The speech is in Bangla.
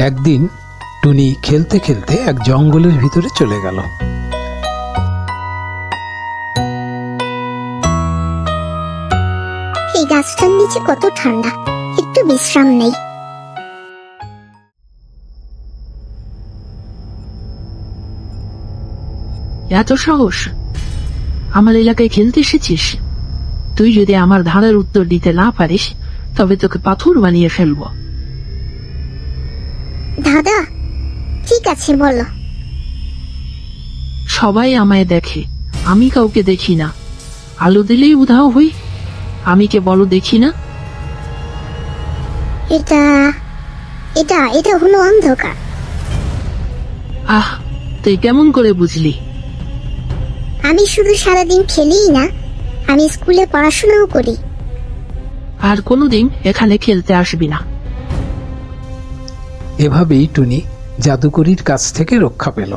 একদিন টুনি খেলতে খেলতে এক জঙ্গলের ভিতরে চলে গেল। এই গাছটার নিচে কত ঠান্ডা, একটু বিশ্রাম নেই। এত সাহস! আমার এলাকায় খেলতে এসেছিস? তুই যদি আমার ধারার উত্তর দিতে না পারিস তবে তোকে পাথর বানিয়ে ফেলবো। দাদা ঠিক আছে, বলো। সবাই আমায় দেখে, আমি কাউকে দেখি না। আলো দিলেই উধাও হই, আমি কে বলো দেখি না? এটা এটা এটা হলো অন্ধকার। আহ, তুই কেমন করে বুঝলি? আমি শুধু সারাদিন খেলিই না, আমি স্কুলে পড়াশোনাও করি। আর কোনোদিন এখানে খেলতে আসবি না। এভাবেই টুনি জাদুকরীর কাছ থেকে রক্ষা পেল।